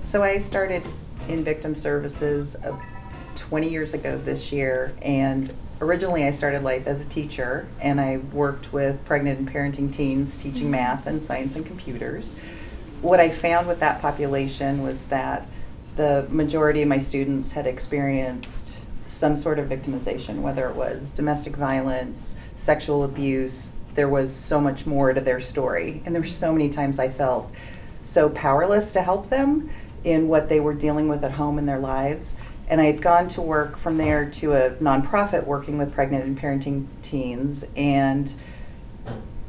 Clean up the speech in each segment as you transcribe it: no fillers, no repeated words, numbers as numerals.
So I started in victim services 20 years ago this year, and originally I started life as a teacher, and I worked with pregnant and parenting teens teaching math and science and computers. What I found with that population was that the majority of my students had experienced some sort of victimization, whether it was domestic violence, sexual abuse. There was so much more to their story, and there were so many times I felt so powerless to help them in what they were dealing with at home in their lives. And I had gone to work from there to a nonprofit working with pregnant and parenting teens, and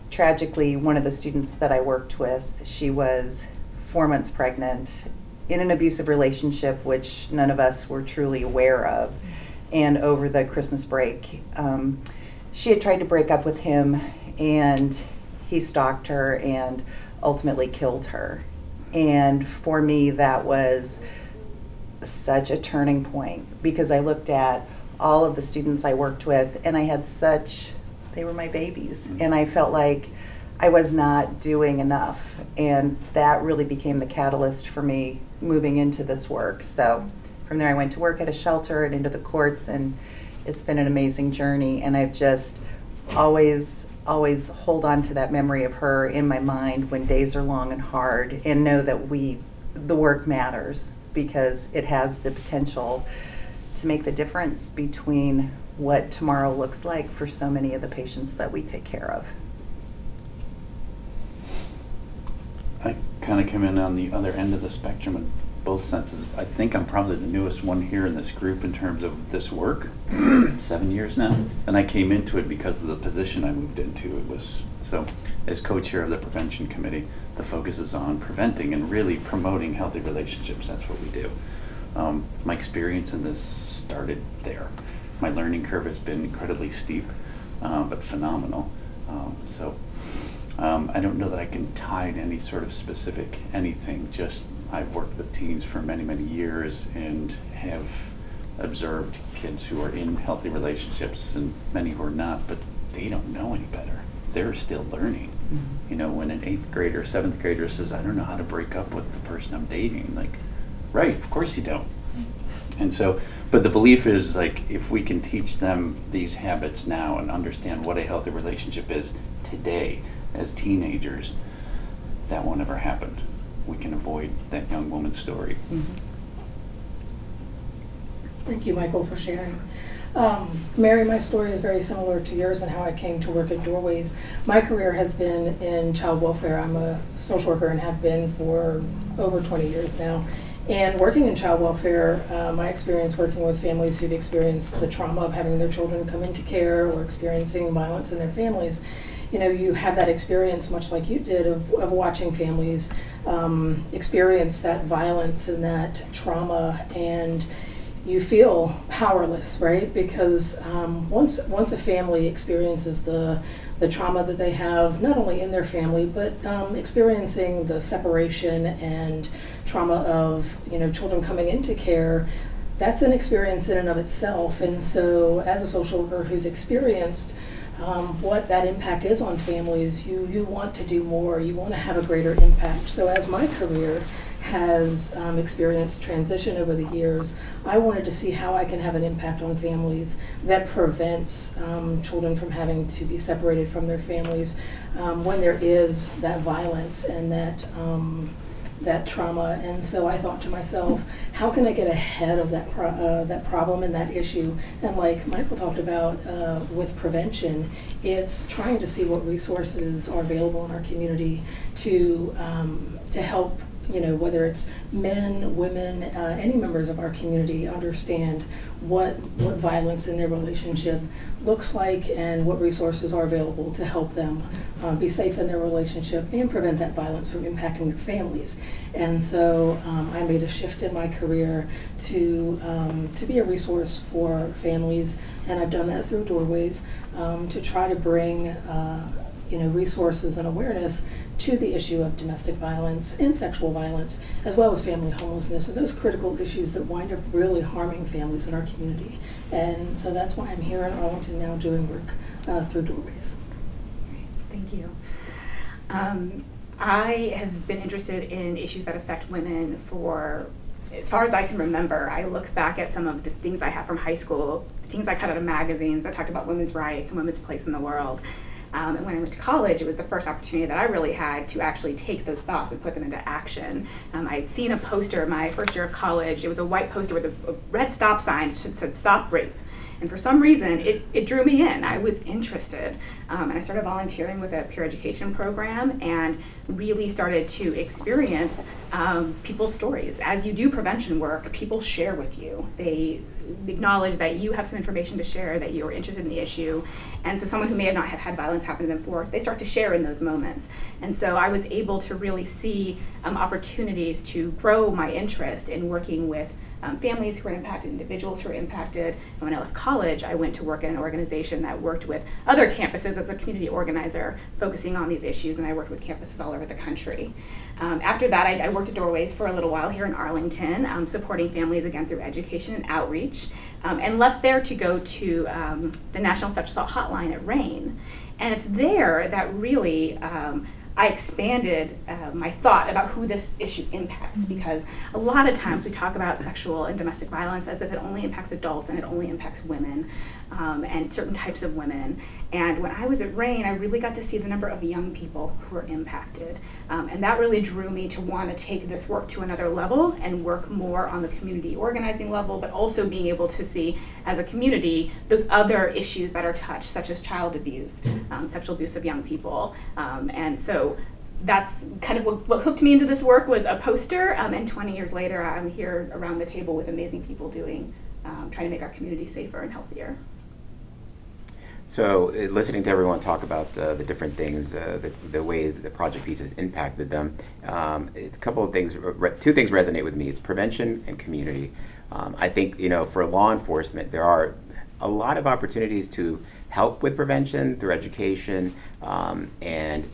tragically one of the students that I worked with, she was 4 months pregnant in an abusive relationship which none of us were truly aware of. And over the Christmas break, she had tried to break up with him, and he stalked her and ultimately killed her. And for me, that was such a turning point, because I looked at all of the students I worked with, and I had they were my babies, and I felt like I was not doing enough. And that really became the catalyst for me moving into this work. So from there I went to work at a shelter and into the courts, and it's been an amazing journey. And I've just always hold on to that memory of her in my mind when days are long and hard, and know that the work matters, because it has the potential to make the difference between what tomorrow looks like for so many of the patients that we take care of. I kind of come in on the other end of the spectrum in both senses. I think I'm probably the newest one here in this group in terms of this work, 7 years now. And I came into it because of the position I moved into. It was, so as co-chair of the prevention committee, the focus is on preventing and really promoting healthy relationships. That's what we do. My experience in this started there. My learning curve has been incredibly steep, but phenomenal. I don't know that I can tie to any sort of specific anything, just I've worked with teens for many, many years and have observed kids who are in healthy relationships and many who are not, but they don't know any better. They're still learning. Mm-hmm. You know, when an 8th grader, 7th grader says, I don't know how to break up with the person I'm dating, like, right, of course you don't. And so, but the belief is, like, if we can teach them these habits now and understand what a healthy relationship is today as teenagers, that won't ever happen. We can avoid that young woman's story. Mm-hmm. Thank you, Michael, for sharing. Mary, my story is very similar to yours and how I came to work at Doorways. My career has been in child welfare. I'm a social worker and have been for over 20 years now. And working in child welfare, my experience working with families who've experienced the trauma of having their children come into care or experiencing violence in their families, you know, you have that experience, much like you did, of watching families experience that violence and that trauma, and you feel powerless, right? Because once a family experiences the trauma that they have, not only in their family, but experiencing the separation and trauma of, you know, children coming into care, that's an experience in and of itself. And so as a social worker who's experienced what that impact is on families, you want to do more, you want to have a greater impact. So as my career has experienced transition over the years, I wanted to see how I can have an impact on families that prevents children from having to be separated from their families when there is that violence and that trauma. And so I thought to myself, how can I get ahead of that problem and that issue? And like Michael talked about with prevention, it's trying to see what resources are available in our community to help, you know, whether it's men, women, any members of our community understand what violence in their relationship looks like and what resources are available to help them be safe in their relationship and prevent that violence from impacting their families. And so I made a shift in my career to be a resource for families, and I've done that through Doorways to try to bring you know, resources and awareness to the issue of domestic violence and sexual violence, as well as family homelessness, and those critical issues that wind up really harming families in our community. And so that's why I'm here in Arlington now doing work through Doorways. Thank you. I have been interested in issues that affect women for as far as I can remember. I look back at some of the things I have from high school, things I cut out of magazines that talked about women's rights and women's place in the world. And when I went to college, it was the first opportunity that I really had to actually take those thoughts and put them into action. I had seen a poster my first year of college. It was a white poster with a red stop sign that said "Stop Rape." And for some reason, it drew me in. I was interested. And I started volunteering with a peer education program and really started to experience people's stories. As you do prevention work, people share with you. They acknowledge that you have some information to share, that you're interested in the issue. And so someone who may have not have had violence happen to them before, they start to share in those moments. And so I was able to really see opportunities to grow my interest in working with families who were impacted, individuals who were impacted. And when I left college, I went to work in an organization that worked with other campuses as a community organizer, focusing on these issues, and I worked with campuses all over the country. After that, I worked at Doorways for a little while here in Arlington, supporting families again through education and outreach, and left there to go to the National Sexual Assault Hotline at RAIN. And it's there that really I expanded my thought about who this issue impacts, because a lot of times we talk about sexual and domestic violence as if it only impacts adults and it only impacts women and certain types of women. And when I was at RAIN, I really got to see the number of young people who were impacted. And that really drew me to want to take this work to another level and work more on the community organizing level, but also being able to see as a community those other issues that are touched, such as child abuse, sexual abuse of young people. And so that's kind of what hooked me into this work, was a poster, and 20 years later I'm here around the table with amazing people trying to make our community safer and healthier. So listening to everyone talk about the different things, the way the Project Peace has impacted them, a couple of things, two things resonate with me. It's prevention and community. I think, for law enforcement, there are a lot of opportunities to help with prevention through education, and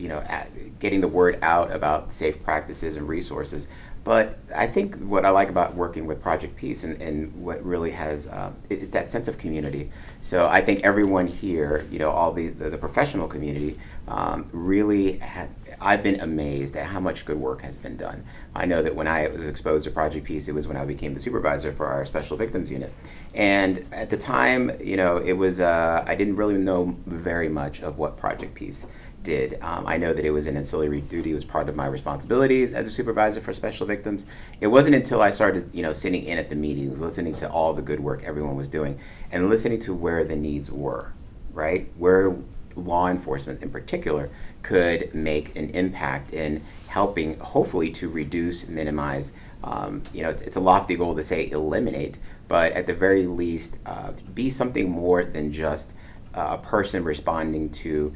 getting the word out about safe practices and resources. But I think what I like about working with Project Peace and what really has that sense of community. So I think everyone here, all the professional community, really I've been amazed at how much good work has been done. I know that when I was exposed to Project Peace, it was when I became the supervisor for our Special Victims Unit. And at the time, it was, I didn't really know very much of what Project Peace did. I know that it was an ancillary duty. It was part of my responsibilities as a supervisor for special victims. It wasn't until I started, sitting in at the meetings, listening to all the good work everyone was doing, and listening to where the needs were, right? Where law enforcement in particular could make an impact in helping, hopefully, to reduce, minimize, it's a lofty goal to say eliminate, but at the very least, be something more than just a person responding to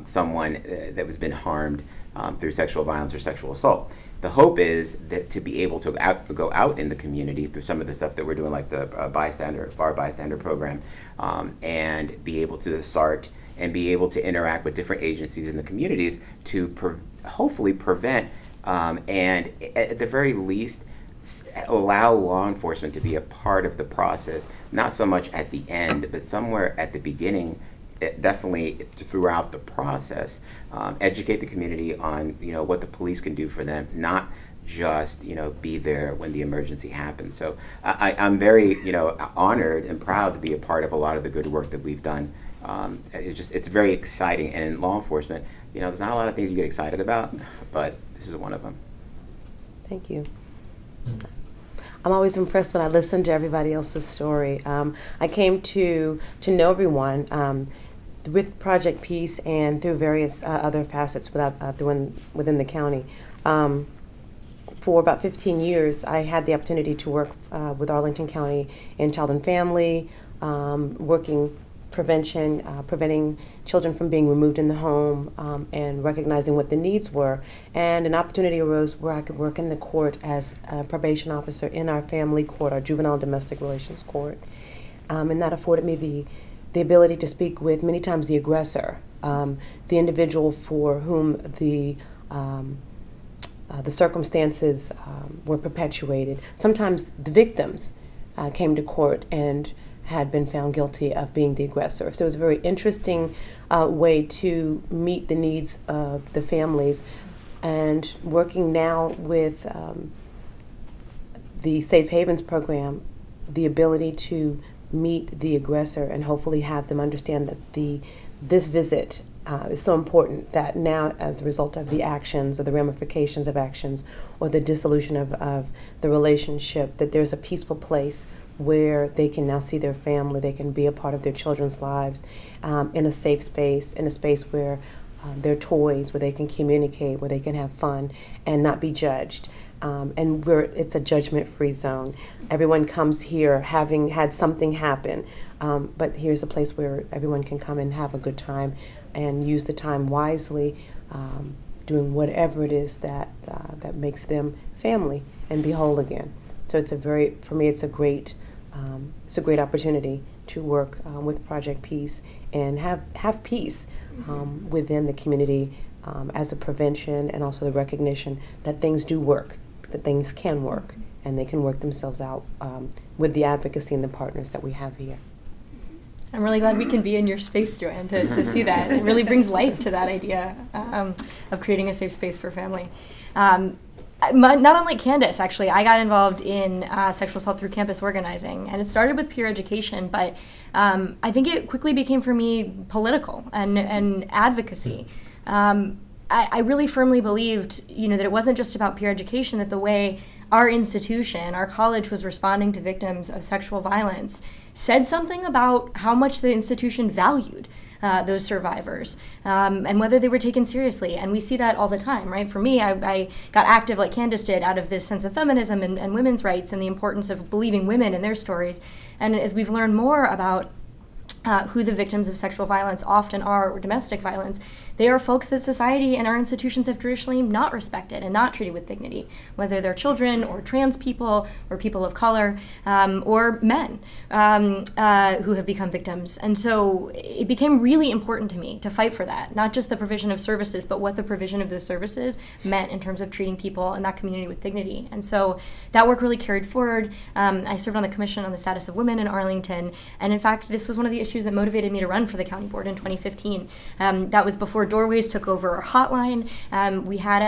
someone that has been harmed through sexual violence or sexual assault. The hope is that to be able to go out in the community through some of the stuff that we're doing, like the bar bystander program, and be able to start and be able to interact with different agencies in the communities to hopefully prevent and at the very least allow law enforcement to be a part of the process, not so much at the end, but somewhere at the beginning, definitely throughout the process. Educate the community on what the police can do for them, not just be there when the emergency happens. So I'm very honored and proud to be a part of a lot of the good work that we've done. It's very exciting, and in law enforcement, there's not a lot of things you get excited about, but this is one of them. Thank you. I'm always impressed when I listen to everybody else's story. I came to know everyone with Project Peace and through various other facets within the county. For about 15 years, I had the opportunity to work with Arlington County in child and family, working prevention, preventing children from being removed in the home, and recognizing what the needs were. And an opportunity arose where I could work in the court as a probation officer in our family court, our juvenile and domestic relations court. And that afforded me the ability to speak with many times the aggressor, the individual for whom the circumstances were perpetuated. Sometimes the victims came to court and had been found guilty of being the aggressor. So it was a very interesting way to meet the needs of the families And working now with the Safe Havens program, the ability to meet the aggressor and hopefully have them understand that this visit is so important, that now as a result of the actions or the ramifications of actions or the dissolution of the relationship, that there's a peaceful place where they can now see their family, they can be a part of their children's lives in a safe space, in a space where their toys, where they can communicate, where they can have fun and not be judged. And where it's a judgment-free zone. Everyone comes here having had something happen, but here's a place where everyone can come and have a good time and use the time wisely, doing whatever it is that makes them family and be whole again. So for me, it's a great opportunity to work with Project Peace and have peace within the community as a prevention and also the recognition that things do work, that things can work, and they can work themselves out with the advocacy and the partners that we have here. I'm really glad we can be in your space, Joanne, to see that. It really brings life to that idea of creating a safe space for family. Not unlike Candace, actually, I got involved in sexual assault through campus organizing, and it started with peer education, but I think it quickly became for me political and advocacy. I really firmly believed, that it wasn't just about peer education, that the way our institution, our college, was responding to victims of sexual violence said something about how much the institution valued those survivors and whether they were taken seriously. And we see that all the time, right? For me, I got active like Candace did out of this sense of feminism and women's rights and the importance of believing women and their stories. And as we've learned more about who the victims of sexual violence often are, or domestic violence, they are folks that society and our institutions have traditionally not respected and not treated with dignity, whether they're children or trans people or people of color or men who have become victims. And so it became really important to me to fight for that, not just the provision of services, but what the provision of those services meant in terms of treating people in that community with dignity. And so that work really carried forward. I served on the Commission on the Status of Women in Arlington, and in fact, this was one of the issues that motivated me to run for the county board in 2015. That was before Doorways took over our hotline. We had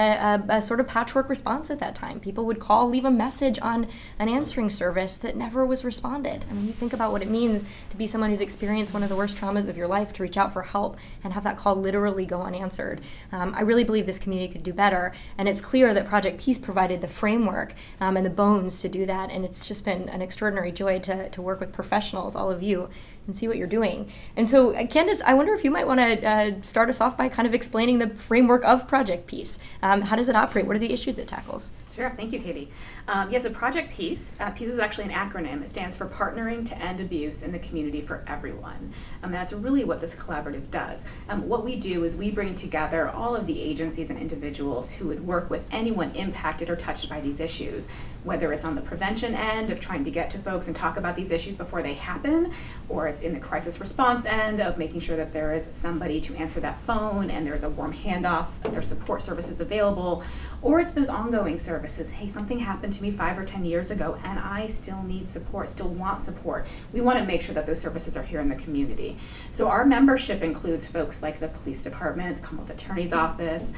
a sort of patchwork response at that time. People would call, leave a message on an answering service that never was responded. I mean, you think about what it means to be someone who's experienced one of the worst traumas of your life, to reach out for help and have that call literally go unanswered. I really believe this community could do better, and it's clear that Project Peace provided the framework and the bones to do that, and it's just been an extraordinary joy to work with professionals, all of you, and see what you're doing. And so, Candace, I wonder if you might want to start us off by kind of explaining the framework of Project Peace. How does it operate? What are the issues it tackles? Sure, thank you, Katie. So Project Peace, Peace is actually an acronym. It stands for Partnering to End Abuse in the Community for Everyone. That's really what this collaborative does. What we do is we bring together all of the agencies and individuals who would work with anyone impacted or touched by these issues, whether it's on the prevention end of trying to get to folks and talk about these issues before they happen, or it's in the crisis response end of making sure that there is somebody to answer that phone and there's a warm handoff, there's support services available, or it's those ongoing services. Hey, something happened to me 5 or 10 years ago and I still need support, still want support. We want to make sure that those services are here in the community. So our membership includes folks like the police department, the Commonwealth Attorney's Office,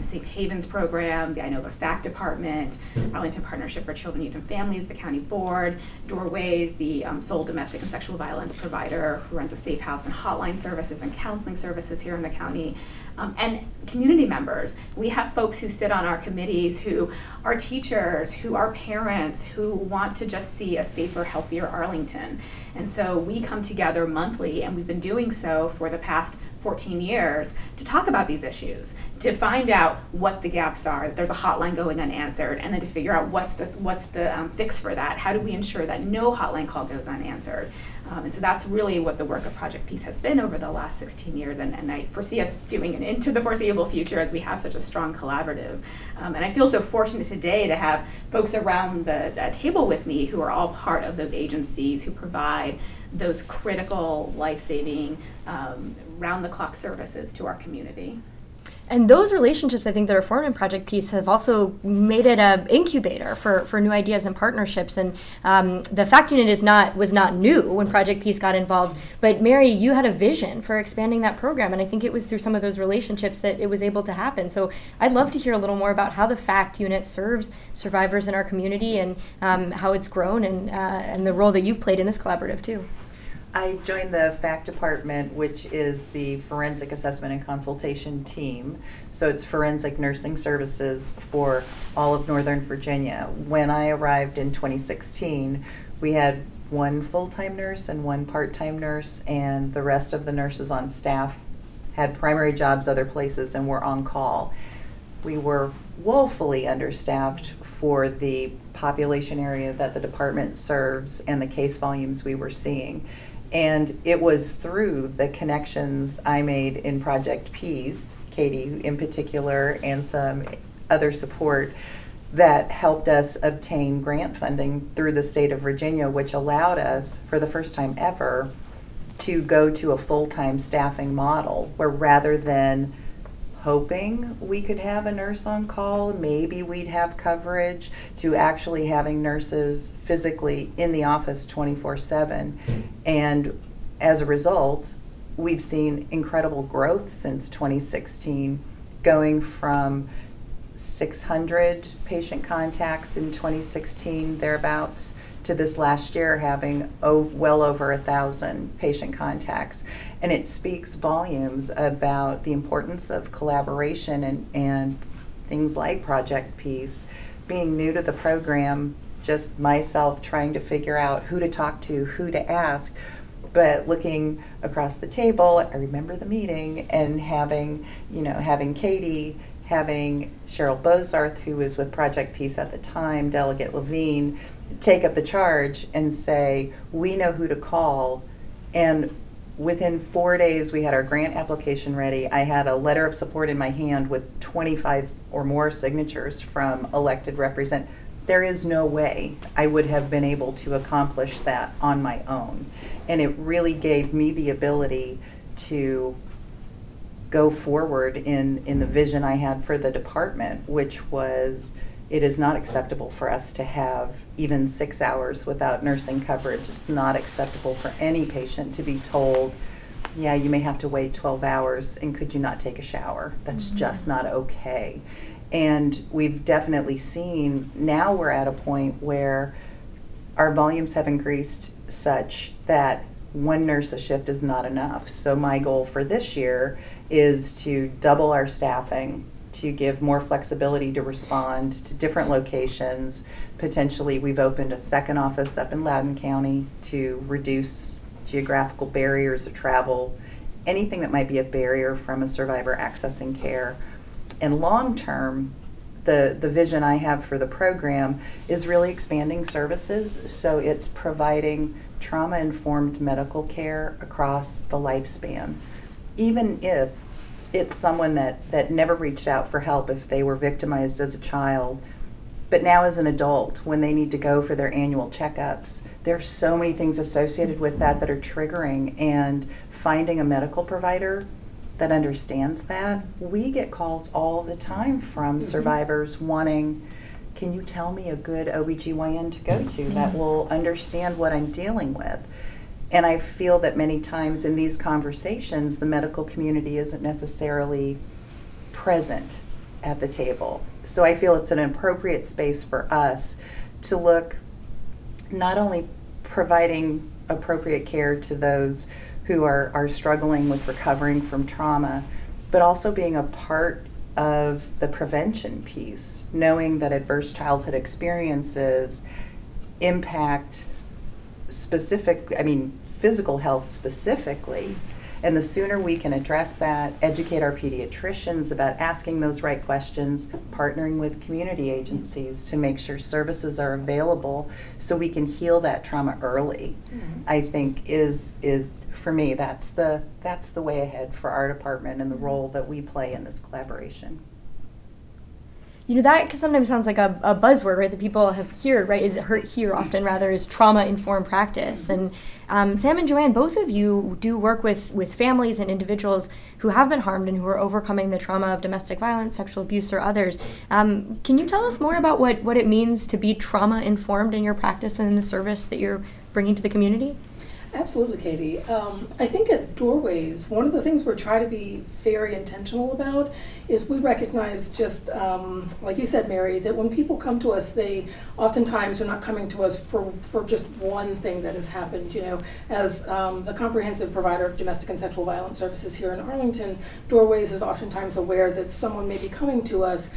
Safe Havens program, the Inova FACT department, Arlington Partnership for Children, Youth and Families, the county board, Doorways, the sole domestic and sexual violence provider who runs a safe house and hotline services and counseling services here in the county, and community members. We have folks who sit on our committees who are teachers, who are parents, who want to just see a safer, healthier Arlington. And so we come together monthly, and we've been doing so for the past 14 years to talk about these issues, to find out what the gaps are, that there's a hotline going unanswered, and then to figure out what's the fix for that. How do we ensure that no hotline call goes unanswered? And so that's really what the work of Project Peace has been over the last 16 years, and I foresee us doing it into the foreseeable future as we have such a strong collaborative. And I feel so fortunate today to have folks around the table with me who are all part of those agencies who provide those critical, life-saving, round-the-clock services to our community. And those relationships, I think, that are formed in Project Peace have also made it an incubator for new ideas and partnerships. And the FACT unit was not new when Project Peace got involved. But Mary, you had a vision for expanding that program, and I think it was through some of those relationships that it was able to happen. So I'd love to hear a little more about how the FACT unit serves survivors in our community and how it's grown and the role that you've played in this collaborative too. I joined the FACT department, which is the Forensic Assessment and Consultation team. So it's forensic nursing services for all of Northern Virginia. When I arrived in 2016, we had one full-time nurse and one part-time nurse, and the rest of the nurses on staff had primary jobs other places and were on call. We were woefully understaffed for the population area that the department serves and the case volumes we were seeing. And it was through the connections I made in Project Peace, Katie in particular, and some other support that helped us obtain grant funding through the state of Virginia, which allowed us, for the first time ever, to go to a full-time staffing model where rather than hoping we could have a nurse on call, maybe we'd have coverage, to actually having nurses physically in the office 24/7. And as a result, we've seen incredible growth since 2016, going from 600 patient contacts in 2016, thereabouts, to this last year having well over 1,000 patient contacts. And it speaks volumes about the importance of collaboration and things like Project Peace. Being new to the program, just myself trying to figure out who to talk to, who to ask, but looking across the table, I remember the meeting and having Katie, having Cheryl Bozarth, who was with Project Peace at the time, Delegate Levine, take up the charge and say, we know who to call. And within 4 days, we had our grant application ready. I had a letter of support in my hand with 25 or more signatures from elected representatives. There is no way I would have been able to accomplish that on my own. And it really gave me the ability to go forward in the vision I had for the department, which was, it is not acceptable for us to have even 6 hours without nursing coverage. It's not acceptable for any patient to be told, yeah, you may have to wait 12 hours and could you not take a shower? That's just not okay. And we've definitely seen, now we're at a point where our volumes have increased such that one nurse a shift is not enough. So my goal for this year is to double our staffing, to give more flexibility to respond to different locations. Potentially, we've opened a second office up in Loudoun County to reduce geographical barriers of travel, anything that might be a barrier from a survivor accessing care. And long term, the vision I have for the program is really expanding services. So it's providing trauma-informed medical care across the lifespan. Even if it's someone that never reached out for help if they were victimized as a child, but now as an adult, when they need to go for their annual checkups, there's so many things associated with that are triggering, and finding a medical provider that understands that. We get calls all the time from survivors wanting, can you tell me a good OBGYN to go to that will understand what I'm dealing with? And I feel that many times in these conversations, the medical community isn't necessarily present at the table. So I feel it's an appropriate space for us to look, not only providing appropriate care to those who are struggling with recovering from trauma, but also being a part of the prevention piece, knowing that adverse childhood experiences impact physical health specifically, and the sooner we can address that, educate our pediatricians about asking those right questions, partnering with community agencies to make sure services are available so we can heal that trauma early, I think is for me, that's the way ahead for our department and the role that we play in this collaboration. you know, that sometimes sounds like a buzzword, right, that people have heard, right, is hear often rather is trauma-informed practice. And Sam and Joanne, both of you do work with families and individuals who have been harmed and who are overcoming the trauma of domestic violence, sexual abuse, or others. Can you tell us more about what it means to be trauma-informed in your practice and in the service that you're bringing to the community? Absolutely, Katie. I think at Doorways, one of the things we're trying to be very intentional about is we recognize just, like you said, Mary, that when people come to us, they oftentimes are not coming to us for just one thing that has happened. You know, as the comprehensive provider of domestic and sexual violence services here in Arlington, Doorways is oftentimes aware that someone may be coming to us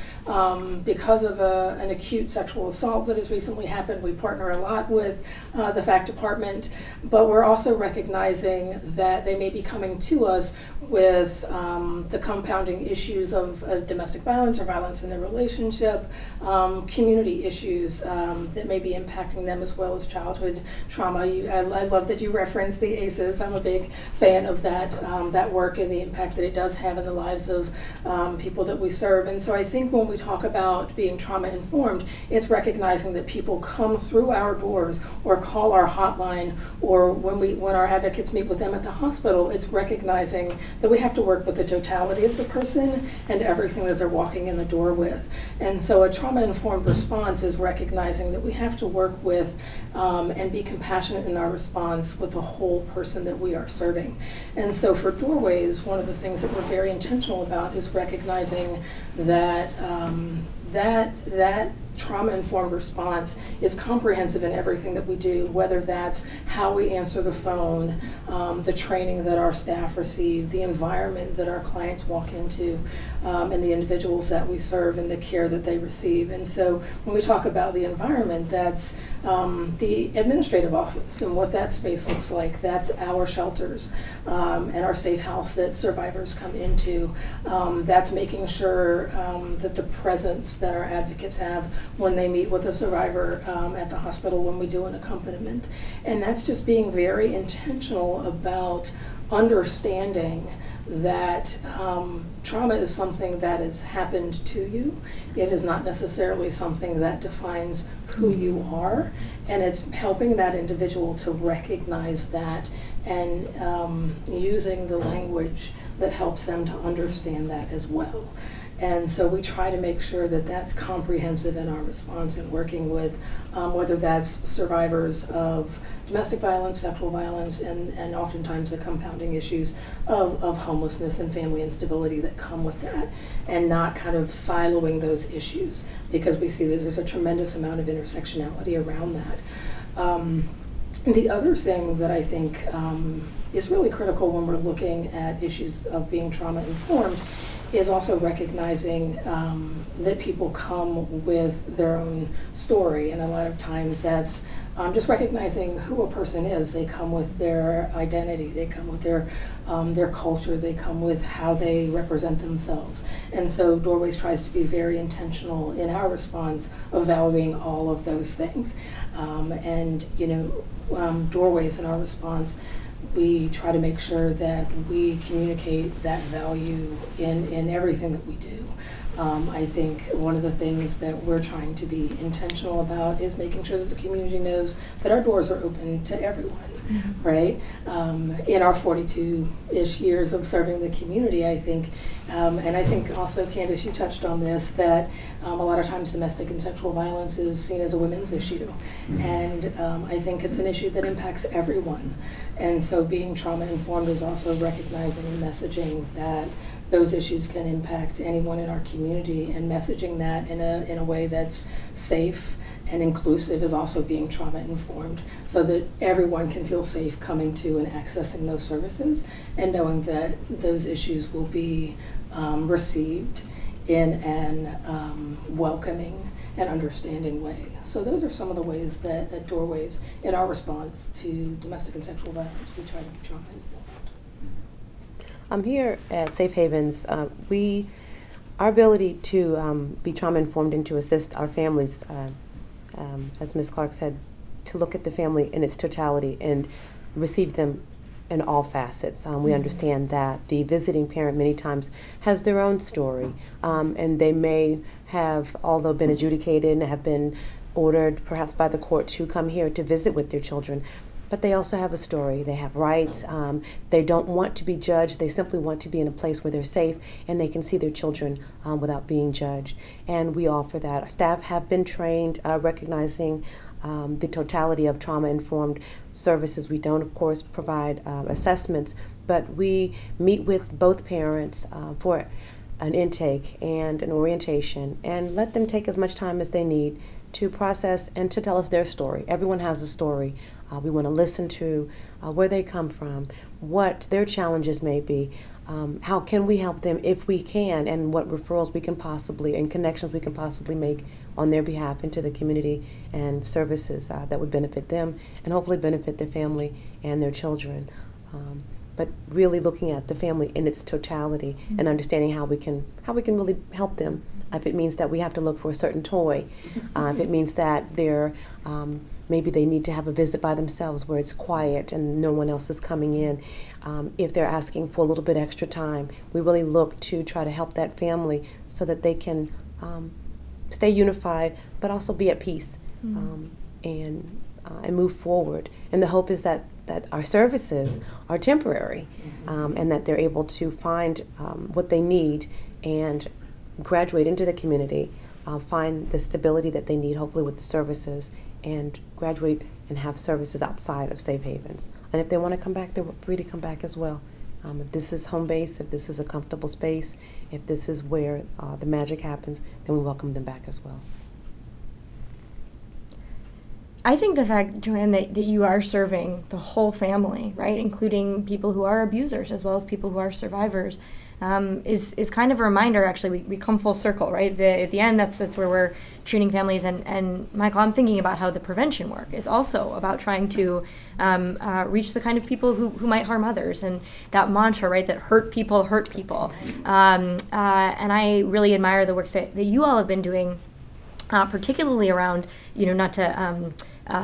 because of an acute sexual assault that has recently happened. We partner a lot with the FACT department, but we're also recognizing that they may be coming to us with the compounding issues of domestic violence or violence in their relationship, community issues that may be impacting them, as well as childhood trauma. I love that you referenced the ACEs. I'm a big fan of that work and the impact that it does have in the lives of people that we serve. And so I think when we talk about being trauma informed, it's recognizing that people come through our doors or call our hotline, or when our advocates meet with them at the hospital, it's recognizing that we have to work with the totality of the person and everything that they're walking in the door with. And so a trauma-informed response is recognizing that we have to work with and be compassionate in our response with the whole person that we are serving. And so for Doorways, one of the things that we're very intentional about is recognizing that that trauma-informed response is comprehensive in everything that we do, whether that's how we answer the phone, the training that our staff receive, the environment that our clients walk into, and the individuals that we serve and the care that they receive. And so when we talk about the environment, that's the administrative office and what that space looks like. That's our shelters and our safe house that survivors come into. That's making sure that the presence that our advocates have when they meet with a survivor at the hospital, when we do an accompaniment. And that's just being very intentional about understanding that trauma is something that has happened to you. It is not necessarily something that defines who you are, and it's helping that individual to recognize that and using the language that helps them to understand that as well. And so we try to make sure that that's comprehensive in our response and working with whether that's survivors of domestic violence, sexual violence, and oftentimes the compounding issues of homelessness and family instability that come with that, and not kind of siloing those issues, because we see that there's a tremendous amount of intersectionality around that. The other thing that I think is really critical when we're looking at issues of being trauma-informed is also recognizing that people come with their own story, and a lot of times that's just recognizing who a person is. They come with their identity, they come with their culture, they come with how they represent themselves. And so Doorways tries to be very intentional in our response of valuing all of those things. And you know, Doorways in our response, we try to make sure that we communicate that value in everything that we do. I think one of the things that we're trying to be intentional about is making sure that the community knows that our doors are open to everyone, right? In our 42-ish years of serving the community, I think, and I think also, Candace, you touched on this, that a lot of times domestic and sexual violence is seen as a women's issue. And I think it's an issue that impacts everyone. And so being trauma-informed is also recognizing and messaging that those issues can impact anyone in our community, and messaging that in a way that's safe and inclusive is also being trauma-informed, so that everyone can feel safe coming to and accessing those services, and knowing that those issues will be received in an welcoming and understanding way. So those are some of the ways that at Doorways, in our response to domestic and sexual violence, we try to be trauma-informed. Here at Safe Havens, our ability to be trauma-informed and to assist our families, as Ms. Clark said, to look at the family in its totality and receive them in all facets. We understand that the visiting parent many times has their own story, and they may have, although been adjudicated and have been ordered perhaps by the court to come here to visit with their children, but they also have a story. They have rights. They don't want to be judged. They simply want to be in a place where they're safe and they can see their children without being judged. And we offer that. Our staff have been trained recognizing the totality of trauma-informed services. We don't, of course, provide assessments, but we meet with both parents for an intake and an orientation and let them take as much time as they need to process and to tell us their story. Everyone has a story. We want to listen to where they come from, what their challenges may be, how can we help them if we can, and what referrals we can possibly and connections we can possibly make on their behalf into the community and services that would benefit them and hopefully benefit their family and their children. But really looking at the family in its totality and understanding how we can really help them. If it means that we have to look for a certain toy, if it means that they're maybe they need to have a visit by themselves where it's quiet and no one else is coming in. If they're asking for a little bit extra time, we really look to try to help that family so that they can stay unified, but also be at peace and move forward. And the hope is that our services are temporary and that they're able to find what they need and graduate into the community, find the stability that they need, hopefully with the services, and graduate and have services outside of safe havens. And if they want to come back, they're free to come back as well. If this is home base, if this is a comfortable space, if this is where the magic happens, then we welcome them back as well. I think the fact, Joanne, that you are serving the whole family, right, including people who are abusers as well as people who are survivors, is kind of a reminder. Actually, we come full circle, right? At the end, that's where we're treating families. And Michael, I'm thinking about how the prevention work is also about trying to reach the kind of people who might harm others, and that mantra, right, that hurt people hurt people. And I really admire the work that you all have been doing, particularly around, not to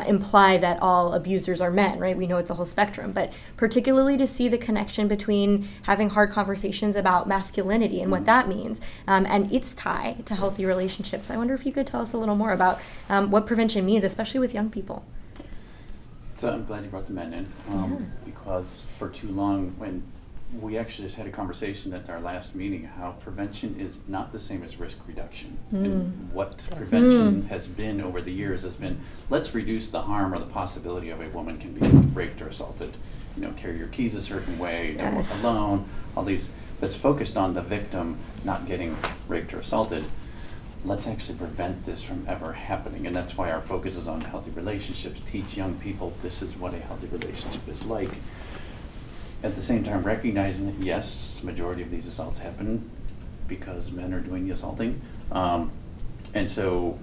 imply that all abusers are men, right? We know it's a whole spectrum, but particularly to see the connection between having hard conversations about masculinity and what that means, and its tie to healthy relationships. I wonder if you could tell us a little more about what prevention means, especially with young people. So I'm glad you brought the men in, because for too long, when we actually just had a conversation at our last meeting, how prevention is not the same as risk reduction. And what prevention has been over the years has been, let's reduce the harm or the possibility of a woman can be raped or assaulted. Carry your keys a certain way, don't work alone, all these. That's focused on the victim not getting raped or assaulted. Let's actually prevent this from ever happening. And that's why our focus is on healthy relationships. Teach young people this is what a healthy relationship is like. At the same time, recognizing that, yes, majority of these assaults happen because men are doing the assaulting. And so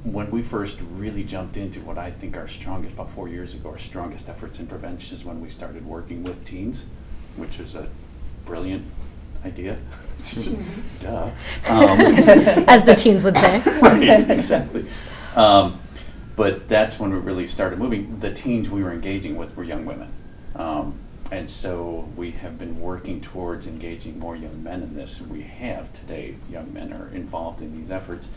when we first really jumped into what I think our strongest, about 4 years ago, our strongest efforts in prevention is when we started working with teens, which was a brilliant idea. Duh. As the teens would say. Right, exactly. But that's when we really started moving. The teens we were engaging with were young women. And so we have been working towards engaging more young men in this. We have today, young men are involved in these efforts.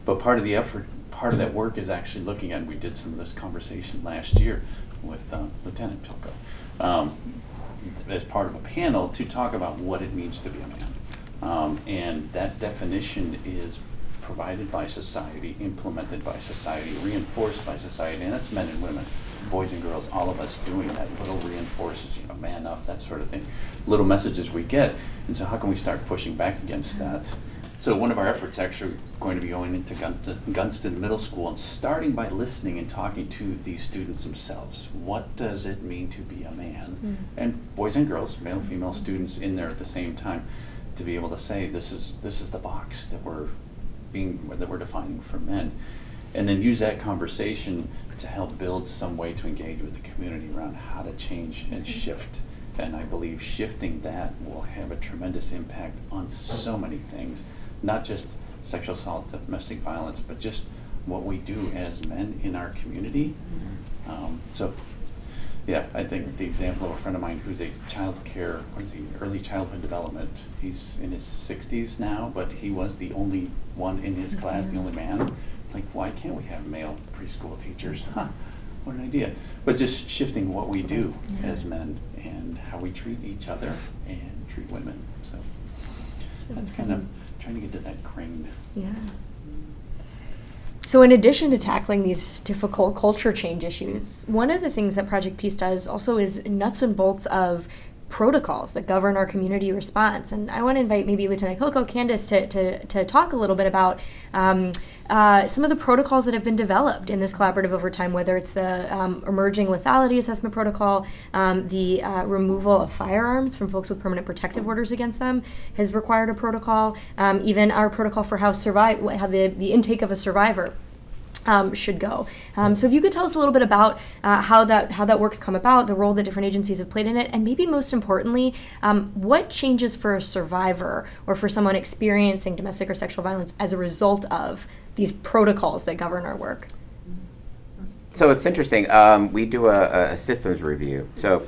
But part of the effort, part of that work is actually looking at, we did some of this conversation last year with Lieutenant Pilko, as part of a panel to talk about what it means to be a man. And that definition is provided by society, implemented by society, reinforced by society, and that's men and women. Boys and girls, all of us doing that. Little reinforces, man up, that sort of thing. Little messages we get. And so how can we start pushing back against that? So one of our efforts actually going to be going into Gunston Middle School and starting by listening and talking to these students themselves. What does it mean to be a man? And boys and girls, male and female students in there at the same time, to be able to say, this is the box that we're defining for men. And then use that conversation to help build some way to engage with the community around how to change and shift. And I believe shifting that will have a tremendous impact on so many things, not just sexual assault, domestic violence, but just what we do as men in our community. So Yeah, I think the example of a friend of mine who's a early childhood development. He's in his 60s now, but he was the only one in his class, the only man. Like, why can't we have male preschool teachers? Huh, what an idea. But just shifting what we do as men and how we treat each other and treat women. So that's kind of trying to get to that grain. Yeah. So in addition to tackling these difficult culture change issues, one of the things that Project Peace does also is nuts and bolts of protocols that govern our community response. And I want to invite maybe Lieutenant Coco, Candace, to talk a little bit about some of the protocols that have been developed in this collaborative over time, whether it's the emerging lethality assessment protocol, the removal of firearms from folks with permanent protective orders against them has required a protocol, even our protocol for how the intake of a survivor should go. So if you could tell us a little bit about how that work's come about, the role that different agencies have played in it, and maybe most importantly, what changes for a survivor or for someone experiencing domestic or sexual violence as a result of these protocols that govern our work. So it's interesting. We do a systems review. So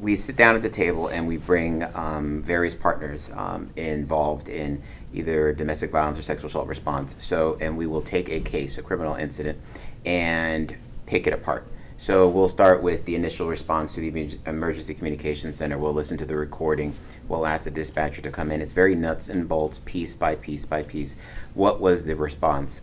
we sit down at the table and we bring various partners involved in either domestic violence or sexual assault response. So, and we will take a case, a criminal incident, and pick it apart. So we'll start with the initial response to the emergency communications center. We'll listen to the recording. We'll ask the dispatcher to come in. It's very nuts and bolts, piece by piece by piece. What was the response?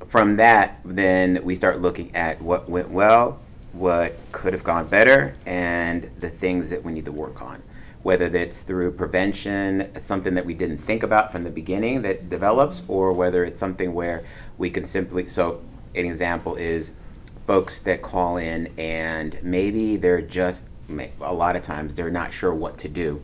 From that, then we start looking at what went well, what could have gone better, and the things that we need to work on. Whether that's through prevention, something that we didn't think about from the beginning that develops, or whether it's something where we can simply, so an example is folks that call in and maybe they're just, a lot of times they're not sure what to do.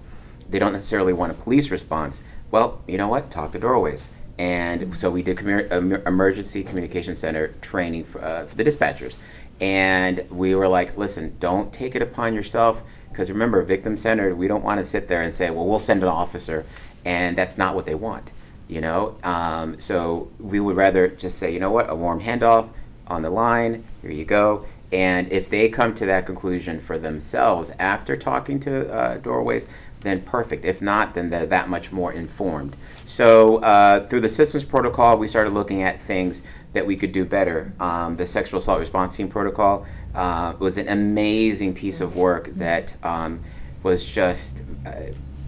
They don't necessarily want a police response. Well, you know what, talk to Doorways. And so we did emergency communication center training for the dispatchers. And we were like, listen, don't take it upon yourself, because remember, victim-centered, we don't want to sit there and say, well, we'll send an officer, and that's not what they want, you know? So we would rather just say, you know what, a warm handoff on the line, here you go. And if they come to that conclusion for themselves after talking to Doorways, then perfect. If not, then they're that much more informed. So through the systems protocol, we started looking at things that we could do better. The sexual assault response team protocol was an amazing piece of work that was just,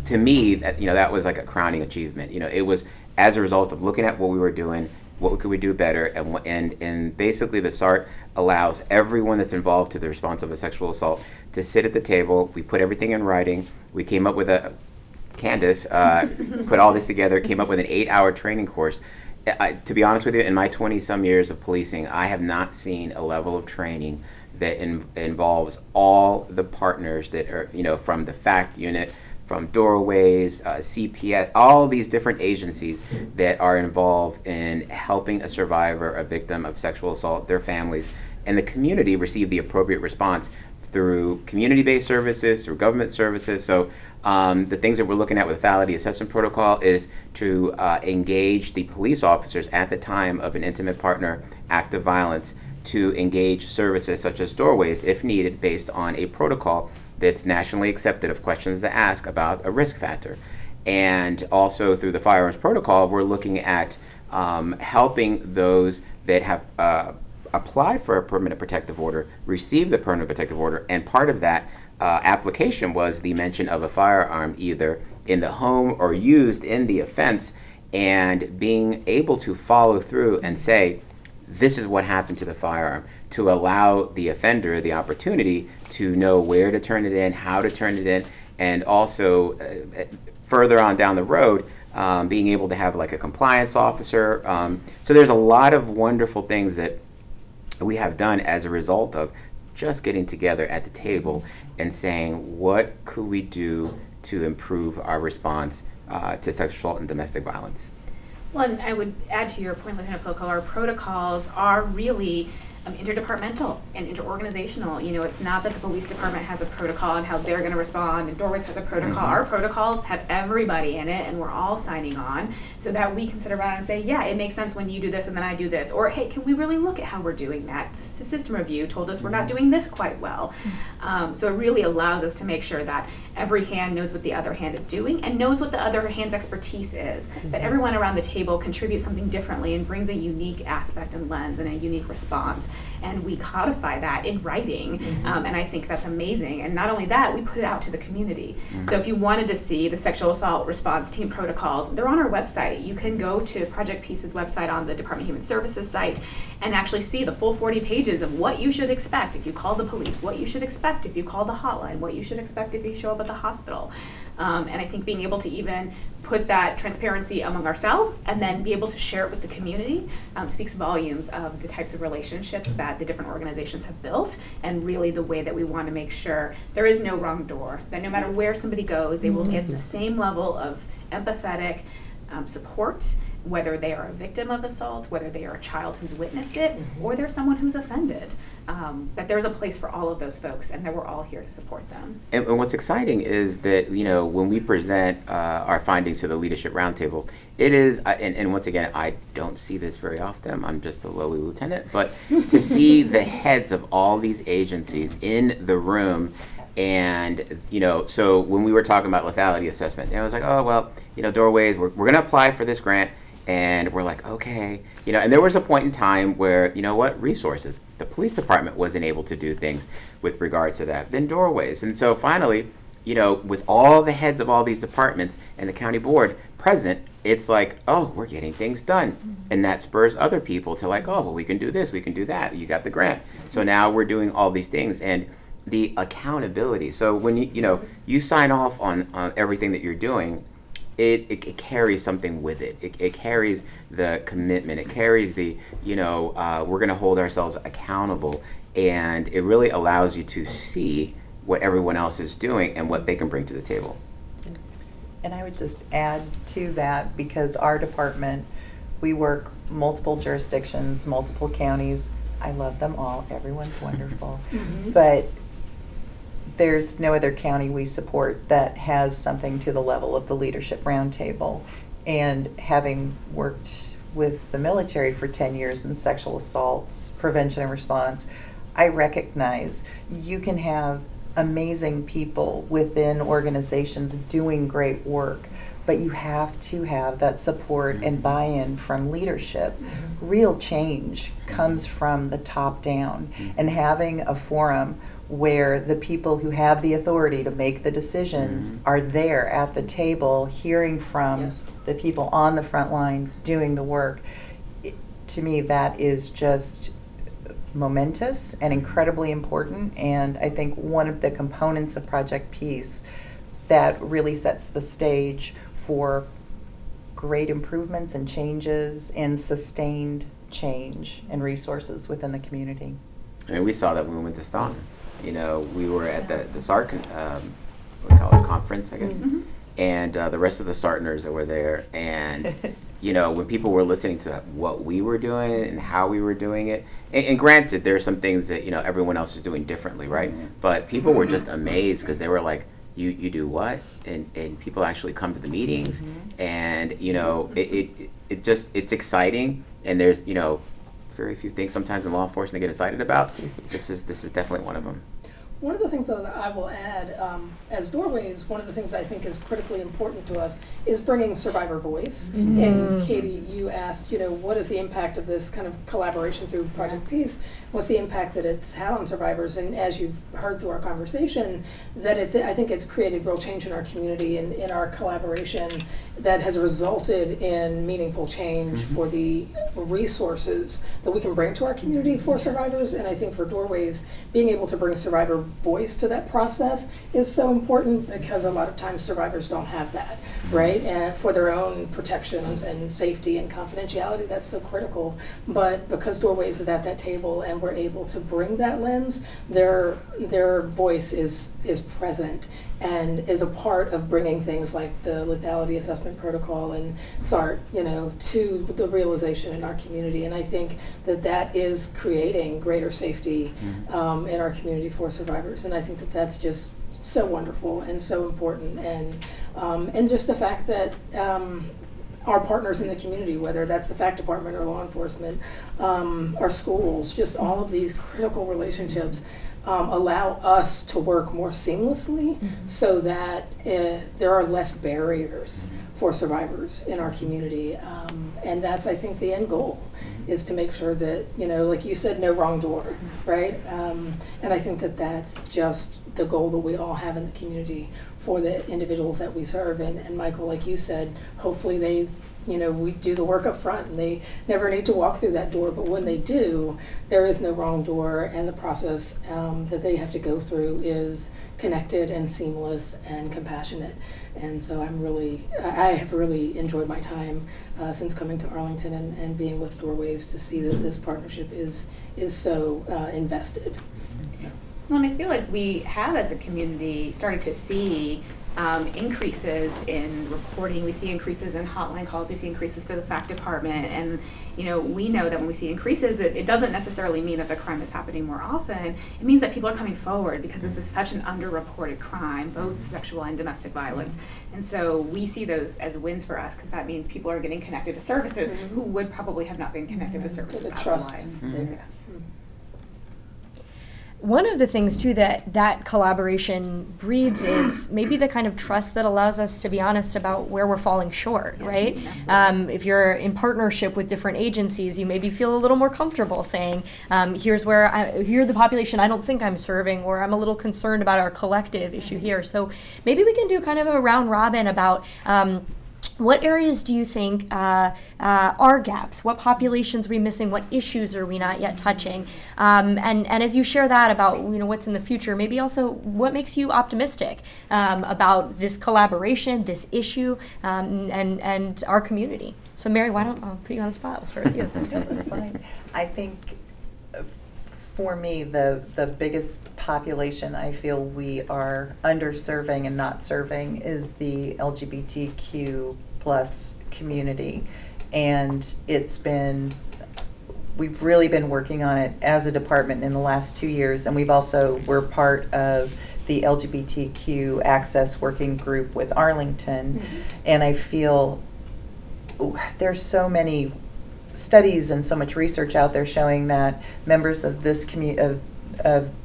to me, that was like a crowning achievement. It was as a result of looking at what we were doing, what could we do better, and basically the SART allows everyone that's involved to the response of a sexual assault to sit at the table. We put everything in writing. We came up with Candace put all this together, came up with an 8-hour training course. To be honest with you, in my 20-some years of policing, I have not seen a level of training that involves all the partners that are, from the FACT unit, from Doorways, CPS, all these different agencies that are involved in helping a survivor, a victim of sexual assault, their families, and the community receive the appropriate response through community-based services, through government services. So the things that we're looking at with the lethality assessment protocol is to engage the police officers at the time of an intimate partner act of violence to engage services such as Doorways if needed based on a protocol that's nationally accepted of questions to ask about a risk factor. And also through the firearms protocol, we're looking at helping those that have applied for a permanent protective order, receive the permanent protective order, and part of that application was the mention of a firearm either in the home or used in the offense, and being able to follow through and say, this is what happened to the firearm, to allow the offender the opportunity to know where to turn it in, how to turn it in, and also further on down the road, being able to have like a compliance officer. So there's a lot of wonderful things that we have done as a result of just getting together at the table and saying, what could we do to improve our response to sexual assault and domestic violence? Well, and I would add to your point, Lieutenant Coco, our protocols are really interdepartmental and interorganizational. You know, it's not that the police department has a protocol and how they're going to respond, and Doorways has a protocol. Our protocols have everybody in it, and we're all signing on, so that we can sit around and say, yeah, it makes sense when you do this and then I do this. Or, hey, can we really look at how we're doing that? The system review told us we're not doing this quite well. So it really allows us to make sure that every hand knows what the other hand is doing and knows what the other hand's expertise is. That everyone around the table contributes something differently and brings a unique aspect and lens and a unique response. And we codify that in writing, and I think that's amazing. And not only that, we put it out to the community. So if you wanted to see the sexual assault response team protocols, they're on our website. You can go to Project Peace's website on the Department of Human Services site and actually see the full 40 pages of what you should expect if you call the police, what you should expect if you call the hotline, what you should expect if you show up at the hospital. And I think being able to even put that transparency among ourselves and then be able to share it with the community speaks volumes of the types of relationships that the different organizations have built, and really the way that we want to make sure there is no wrong door, that no matter where somebody goes, they will get the same level of empathetic support, whether they are a victim of assault, whether they are a child who's witnessed it, or they're someone who's offended. That there's a place for all of those folks, and that we're all here to support them. And what's exciting is that, you know, when we present our findings to the Leadership Roundtable, it is, and once again, I don't see this very often, I'm just a lowly lieutenant, but to see the heads of all these agencies in the room. And, you know, so when we were talking about lethality assessment, I was like, oh, well, you know, Doorways, we're going to apply for this grant. And we're like, okay, you know, and there was a point in time where, you know what, resources. The police department wasn't able to do things with regards to that. Then Doorways. And so finally, you know, with all the heads of all these departments and the county board present, it's like, oh, we're getting things done. And that spurs other people to like, oh, well, we can do this, we can do that. You got the grant. So now we're doing all these things. And the accountability. So when you know, you sign off on everything that you're doing, it carries something with it. It carries the commitment. It carries the, you know, we're going to hold ourselves accountable. And it really allows you to see what everyone else is doing and what they can bring to the table. And I would just add to that, because our department, we work multiple jurisdictions, multiple counties. I love them all. Everyone's wonderful. But there's no other county we support that has something to the level of the Leadership Roundtable. And having worked with the military for 10 years in sexual assaults, prevention and response, I recognize you can have amazing people within organizations doing great work, but you have to have that support and buy-in from leadership. Real change comes from the top down, and having a forum where the people who have the authority to make the decisions are there at the table, hearing from the people on the front lines doing the work. To me, that is just momentous and incredibly important, and I think one of the components of Project Peace that really sets the stage for great improvements and changes and sustained change and resources within the community. And we saw that when we went to Staunton. You know, we were at the SART, what do we call it, conference, I guess, and the rest of the Sartners that were there, and you know, when people were listening to what we were doing and how we were doing it, and granted, there are some things that, you know, everyone else is doing differently, right? But people were just amazed, because they were like, you do what? And people actually come to the meetings, and you know, it's exciting, and there's, you know, very few things sometimes in law enforcement they get excited about. This is definitely one of them. One of the things that I will add, as Doorways, one of the things I think is critically important to us is bringing survivor voice. And Katie, you asked, you know, what is the impact of this kind of collaboration through Project Peace? What's the impact that it's had on survivors? And as you've heard through our conversation, that I think it's created real change in our community and in our collaboration that has resulted in meaningful change for the resources that we can bring to our community for survivors. And I think for Doorways, being able to bring survivor voice to that process is so important, because a lot of times survivors don't have that, right? And for their own protections and safety and confidentiality, that's so critical. But because Doorways is at that table and we're able to bring that lens, their voice is present and is a part of bringing things like the lethality assessment protocol and SART, to the realization in our community. And I think that is creating greater safety in our community for survivors. And I think that's just so wonderful and so important. And just the fact that our partners in the community, whether that's the FACT department or law enforcement, our schools, just all of these critical relationships allow us to work more seamlessly so that there are less barriers for survivors in our community. And that's, I think, the end goal, is to make sure that, like you said, no wrong door, right? And I think that's just the goal that we all have in the community for the individuals that we serve. And Michael, like you said, hopefully they, we do the work up front and they never need to walk through that door, but when they do, there is no wrong door, and the process that they have to go through is connected and seamless and compassionate. And so I have really enjoyed my time since coming to Arlington and being with Doorways, to see that this partnership is so invested. Well, and I feel like we have, as a community, started to see increases in reporting. We see increases in hotline calls. We see increases to the FACT department. And, we know that when we see increases, it doesn't necessarily mean that the crime is happening more often. It means that people are coming forward, because this is such an underreported crime, both sexual and domestic violence. And so we see those as wins for us, because that means people are getting connected to services who would probably have not been connected to services otherwise. Yes. One of the things, too, that collaboration breeds is maybe the kind of trust that allows us to be honest about where we're falling short, right? If you're in partnership with different agencies, you maybe feel a little more comfortable saying, here's the population I don't think I'm serving, or I'm a little concerned about our collective issue here. So maybe we can do kind of a round robin about what areas do you think are gaps? What populations are we missing? What issues are we not yet touching? And as you share that about what's in the future, maybe also what makes you optimistic about this collaboration, this issue, and our community. So Mary, I'll put you on the spot. We'll start with you. That's fine. I think for me, the biggest population I feel we are underserving and not serving is the LGBTQ plus community. And we've really been working on it as a department in the last 2 years, and we're part of the LGBTQ Access Working Group with Arlington. And I feel there's so many studies and so much research out there showing that members of this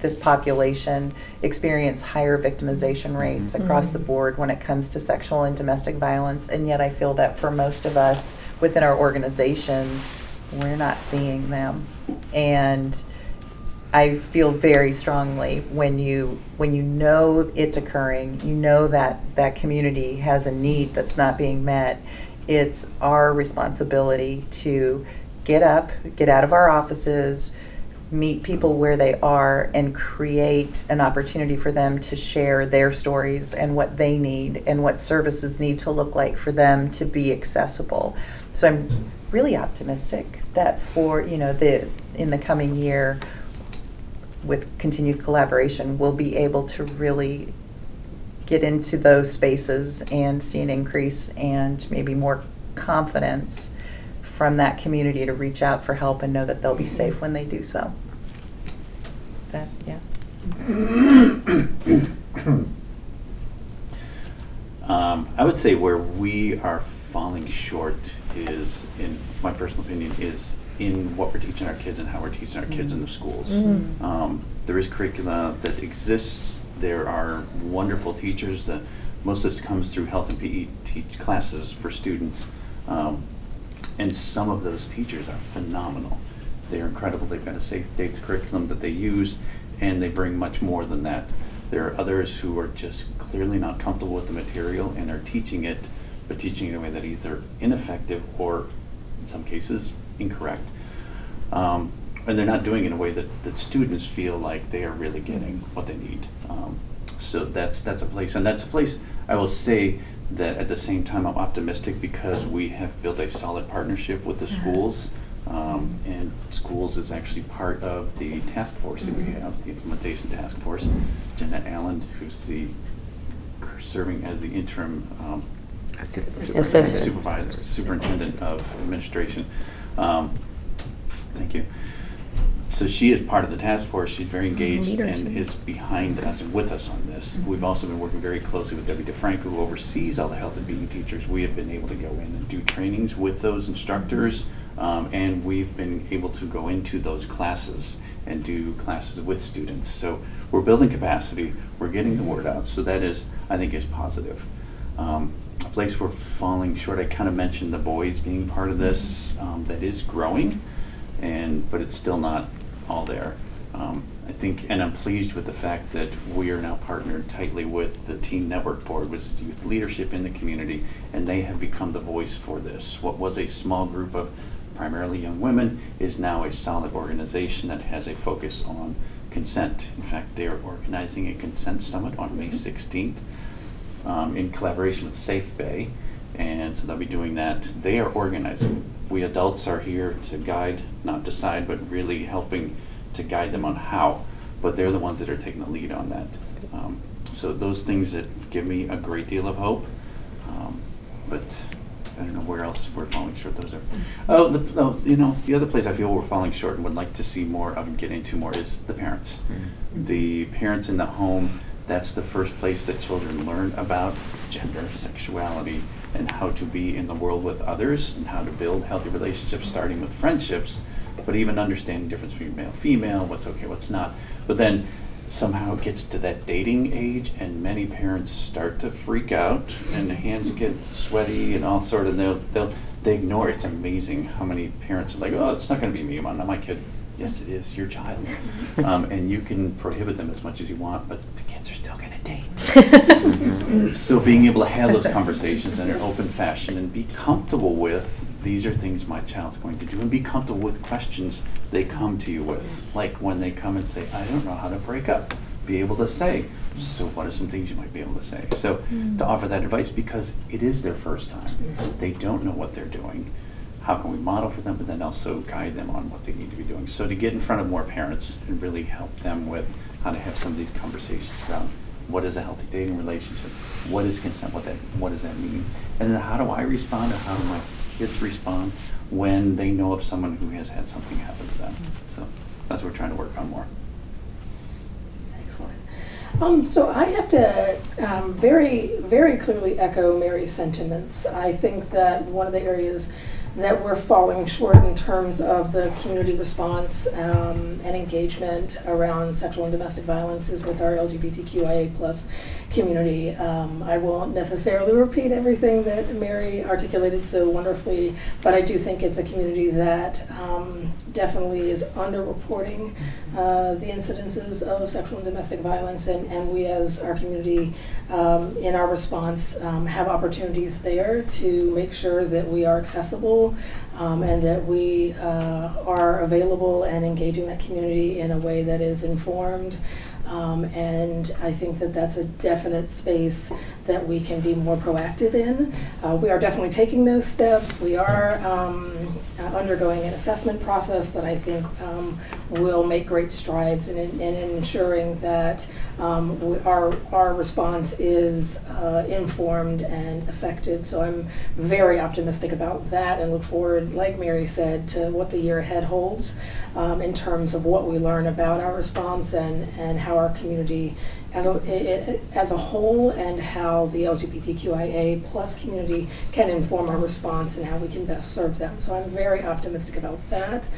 this population experience higher victimization rates across the board when it comes to sexual and domestic violence. And yet I feel that for most of us within our organizations, we're not seeing them. And I feel very strongly when you know it's occurring, that community has a need that's not being met. It's our responsibility to get up, get out of our offices, meet people where they are, and create an opportunity for them to share their stories and what they need and what services need to look like for them to be accessible. So I'm really optimistic that in the coming year, with continued collaboration, we'll be able to really get into those spaces and see an increase and maybe more confidence from that community to reach out for help and know that they'll be safe when they do so. Is that, yeah? I would say where we are falling short is, in my personal opinion, is in what we're teaching our kids and how we're teaching our kids in the schools. There is curricula that exists. There are wonderful teachers. Most of this comes through health and PE classes for students. And some of those teachers are phenomenal. They're incredible. They've got a safe date curriculum that they use, and they bring much more than that. There are others who are just clearly not comfortable with the material and are teaching it, but teaching it in a way that either ineffective or, in some cases, incorrect. and they're not doing it in a way that students feel like they are really getting what they need. So that's a place, and that's a place I will say that at the same time I'm optimistic because we have built a solid partnership with the schools, and schools is actually part of the task force that we have, the implementation task force. Jeanette Allen, who's serving as the interim superintendent of administration. Thank you. So she is part of the task force. She's very engaged and is behind us and with us on this. We've also been working very closely with Debbie DeFranco, who oversees all the health and beauty teachers. We have been able to go in and do trainings with those instructors, and we've been able to go into those classes and do classes with students. So we're building capacity. We're getting the word out. So that is, I think, is positive. A place we're falling short, I kind of mentioned the boys being part of this. That is growing, but it's still not all there. I think, and I'm pleased with the fact that we are now partnered tightly with the Teen Network Board, with youth leadership in the community, and they have become the voice for this. What was a small group of primarily young women is now a solid organization that has a focus on consent. In fact, they are organizing a consent summit on May 16th in collaboration with Safe Bay, and so they'll be doing that. They are organizing. We adults are here to guide, not decide, but really helping to guide them on how. But they're the ones that are taking the lead on that. So those things that give me a great deal of hope. But I don't know where else we're falling short. Those are. The other place I feel we're falling short and would like to see more of and get into more is the parents. The parents in the home. That's the first place that children learn about gender, sexuality, and how to be in the world with others, and how to build healthy relationships, starting with friendships, but even understanding the difference between male, female, what's okay, what's not. But then somehow it gets to that dating age, and many parents start to freak out, and the hands get sweaty and all sort of, they ignore it. It's amazing how many parents are like, oh, it's not going to be me, not my kid. Yes, it is your child. And you can prohibit them as much as you want, but the kids are still going to date. So being able to have those conversations in an open fashion and be comfortable with, these are things my child's going to do, and be comfortable with questions they come to you with. Like when they come and say, I don't know how to break up. Be able to say, so what are some things you might be able to say? So to offer that advice, because it is their first time. They don't know what they're doing. How can we model for them, but then also guide them on what they need to be doing? So to get in front of more parents and really help them with how to have some of these conversations around what is a healthy dating relationship, what is consent, what does that mean, and then how do I respond, or how do my kids respond when they know of someone who has had something happen to them? So that's what we're trying to work on more. Excellent. So I have to very, very clearly echo Mary's sentiments. I think that one of the areas that we're falling short in terms of the community response and engagement around sexual and domestic violence is with our LGBTQIA plus community. I won't necessarily repeat everything that Mary articulated so wonderfully, but I do think it's a community that definitely is underreporting the incidences of sexual and domestic violence, and we as our community in our response have opportunities there to make sure that we are accessible and that we are available and engaging that community in a way that is informed. And I think that that's a definite space that we can be more proactive in. We are definitely taking those steps. We are undergoing an assessment process that I think will make great strides in ensuring that our response is informed and effective. So I'm very optimistic about that and look forward, like Mary said, to what the year ahead holds in terms of what we learn about our response and how our community as a whole, and how the LGBTQIA plus community can inform our response and how we can best serve them. So I'm very optimistic about that.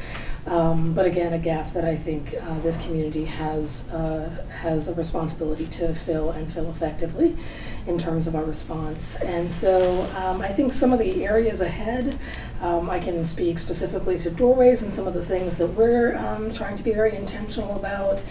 But again, a gap that I think this community has a responsibility to fill and fill effectively in terms of our response. And so I think some of the areas ahead, I can speak specifically to doorways and some of the things that we're trying to be very intentional about.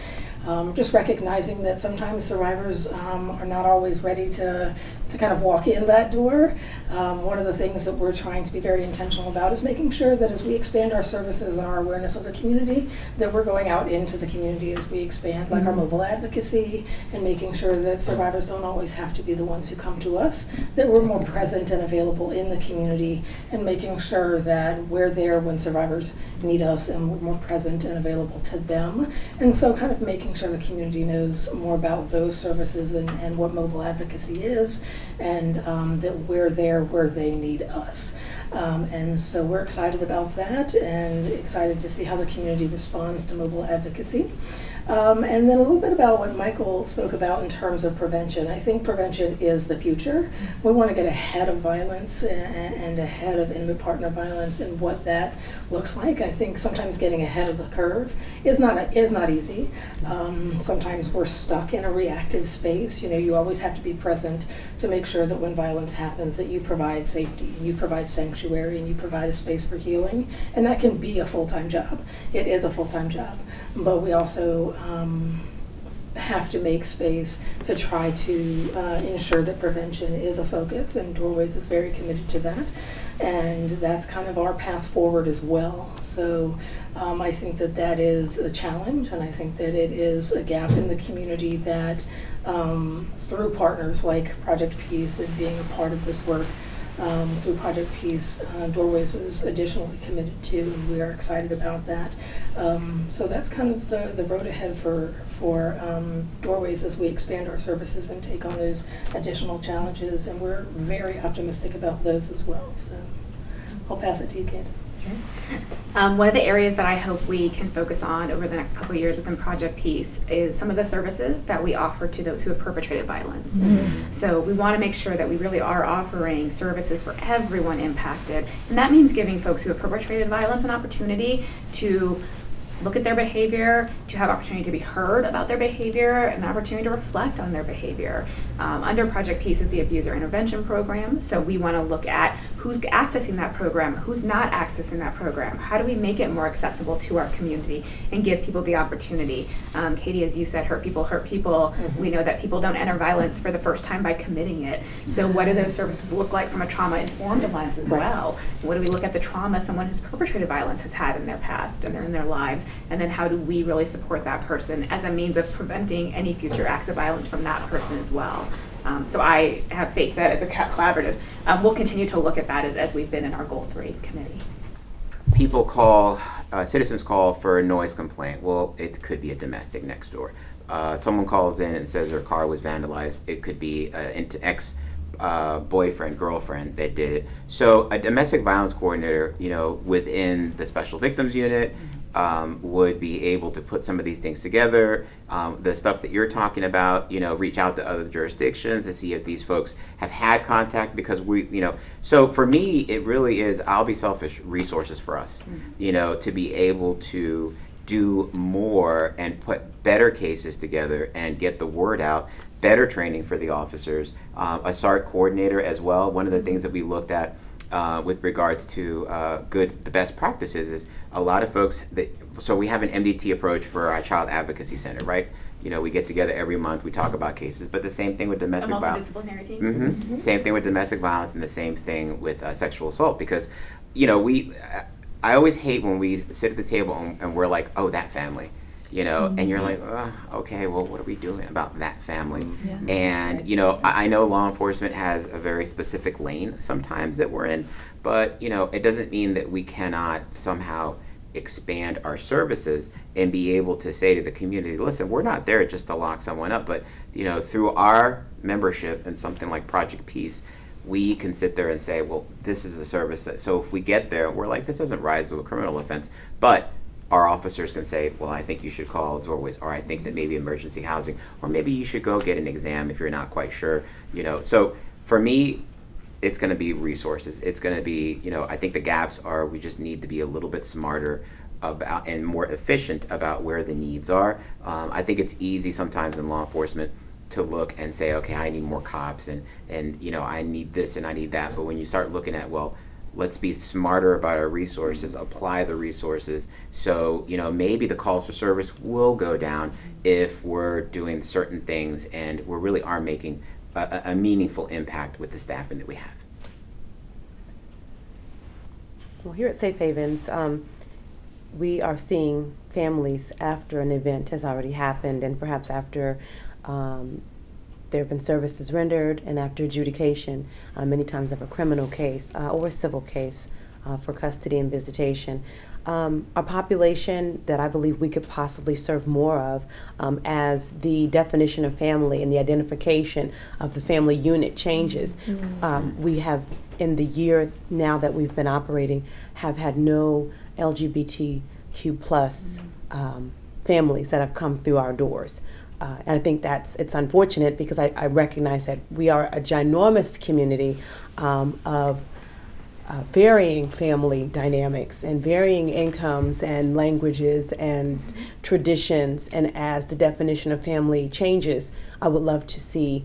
Just recognizing that sometimes survivors are not always ready to kind of walk in that door. One of the things that we're trying to be very intentional about is making sure that as we expand our services and our awareness of the community, that we're going out into the community as we expand, like our mobile advocacy, and making sure that survivors don't always have to be the ones who come to us, that we're more present and available in the community, and making sure that we're there when survivors need us and we're more present and available to them. And so kind of making sure the community knows more about those services and what mobile advocacy is, and that we're there where they need us. And so we're excited about that and excited to see how the community responds to mobile advocacy. And then a little bit about what Michael spoke about in terms of prevention. I think prevention is the future. We want to get ahead of violence and ahead of intimate partner violence and what that looks like. I think sometimes getting ahead of the curve is not easy. Sometimes we're stuck in a reactive space. You know, you always have to be present to make sure that when violence happens that you provide safety, you provide sanctuary, and you provide a space for healing. And that can be a full-time job. It is a full-time job. But we also have to make space to try to ensure that prevention is a focus, and Doorways is very committed to that. And that's kind of our path forward as well. So I think that that is a challenge, and I think that it is a gap in the community that through partners like Project Peace and being a part of this work, through Project Peace, Doorways is additionally committed to, and we are excited about that. So that's kind of the road ahead for Doorways as we expand our services and take on those additional challenges, and we're very optimistic about those as well. So I'll pass it to you, Candace. One of the areas that I hope we can focus on over the next couple of years within Project Peace is some of the services that we offer to those who have perpetrated violence. So we want to make sure that we really are offering services for everyone impacted, and that means giving folks who have perpetrated violence an opportunity to look at their behavior, to have opportunity to be heard about their behavior, and an opportunity to reflect on their behavior. Under Project Peace is the Abuser Intervention Program, so we want to look at who's accessing that program, who's not accessing that program. How do we make it more accessible to our community and give people the opportunity? Katie, as you said, hurt people hurt people. We know that people don't enter violence for the first time by committing it. So what do those services look like from a trauma-informed lens as well? What do we look at the trauma someone who's perpetrated violence has had in their past and in their lives? And then how do we really support that person as a means of preventing any future acts of violence from that person as well? So I have faith that as a collaborative, we'll continue to look at that as we've been in our Goal 3 committee. People call, citizens call for a noise complaint. Well, it could be a domestic next door. Someone calls in and says their car was vandalized. It could be an ex-boyfriend, girlfriend that did it. So a domestic violence coordinator, you know, within the special victims unit, would be able to put some of these things together. The stuff that you're talking about, you know, reach out to other jurisdictions to see if these folks have had contact, because we, you know, so for me, it really is, I'll be selfish, resources for us, you know, to be able to do more and put better cases together and get the word out, better training for the officers, a SART coordinator as well. One of the things that we looked at with regards to the best practices is a lot of folks so we have an MDT approach for our Child Advocacy Center, right? You know, we get together every month, we talk about cases, but the same thing with domestic violence. Multidisciplinary team. Same thing with domestic violence, and the same thing with sexual assault, because, you know, I always hate when we sit at the table and we're like, oh, that family. You know, and you're like, okay, well, what are we doing about that family? And, you know, I know law enforcement has a very specific lane sometimes that we're in, but, you know, it doesn't mean that we cannot somehow expand our services and be able to say to the community, listen, we're not there just to lock someone up, but, you know, through our membership in something like Project Peace, we can sit there and say, well, this is a service so if we get there, we're like, this doesn't rise to a criminal offense, but our officers can say, well, I think you should call Doorways, or I think that maybe emergency housing, or maybe you should go get an exam if you're not quite sure, you know. So for me, it's going to be resources. It's going to be, you know, I think the gaps are, we just need to be a little bit smarter about and more efficient about where the needs are. I think it's easy sometimes in law enforcement to look and say, okay, I need more cops, and you know, I need this and I need that. But when you start looking at, well, let's be smarter about our resources, apply the resources. So, maybe the calls for service will go down if we're doing certain things and we really are making a meaningful impact with the staffing that we have. Well, here at Safe Havens, we are seeing families after an event has already happened, and perhaps after there have been services rendered and after adjudication, many times of a criminal case or a civil case for custody and visitation. A population that I believe we could possibly serve more of as the definition of family and the identification of the family unit changes. We have, in the year now that we've been operating, have had no LGBTQ plus families that have come through our doors. And I think it's unfortunate because I recognize that we are a ginormous community of varying family dynamics and varying incomes and languages and traditions. And as the definition of family changes, I would love to see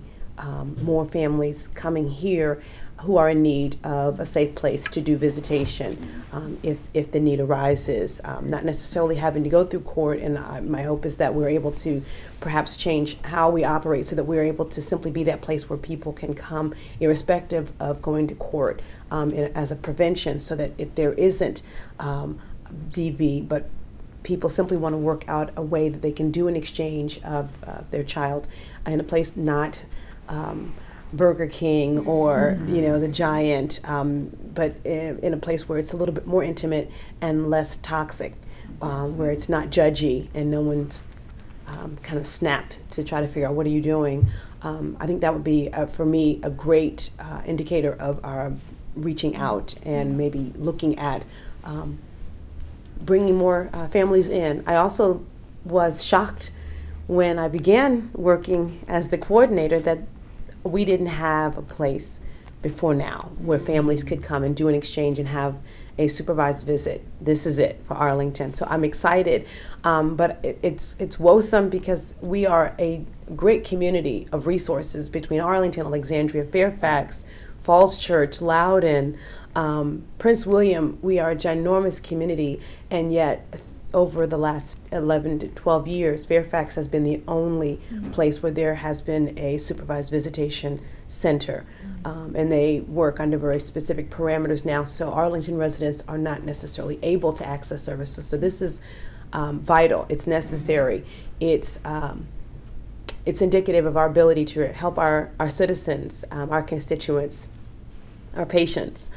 more families coming here who are in need of a safe place to do visitation if the need arises, not necessarily having to go through court. And my hope is that we're able to perhaps change how we operate so that we're able to simply be that place where people can come irrespective of going to court as a prevention, so that if there isn't DV, but people simply want to work out a way that they can do an exchange of their child in a place not Burger King or the Giant, but in a place where it's a little bit more intimate and less toxic, where it's not judgy and no one's kind of snapped to try to figure out what are you doing. I think that would be for me a great indicator of our reaching out and maybe looking at bringing more families in. I also was shocked when I began working as the coordinator that we didn't have a place before now where families could come and do an exchange and have a supervised visit. This is it for Arlington. So I'm excited, but it's woesome because we are a great community of resources between Arlington, Alexandria, Fairfax, Falls Church, Loudoun, Prince William. We are a ginormous community, and yet over the last 11 to 12 years, Fairfax has been the only place where there has been a supervised visitation center. And they work under very specific parameters now, so Arlington residents are not necessarily able to access services. So this is vital, it's necessary, it's indicative of our ability to help our citizens, our constituents, our patients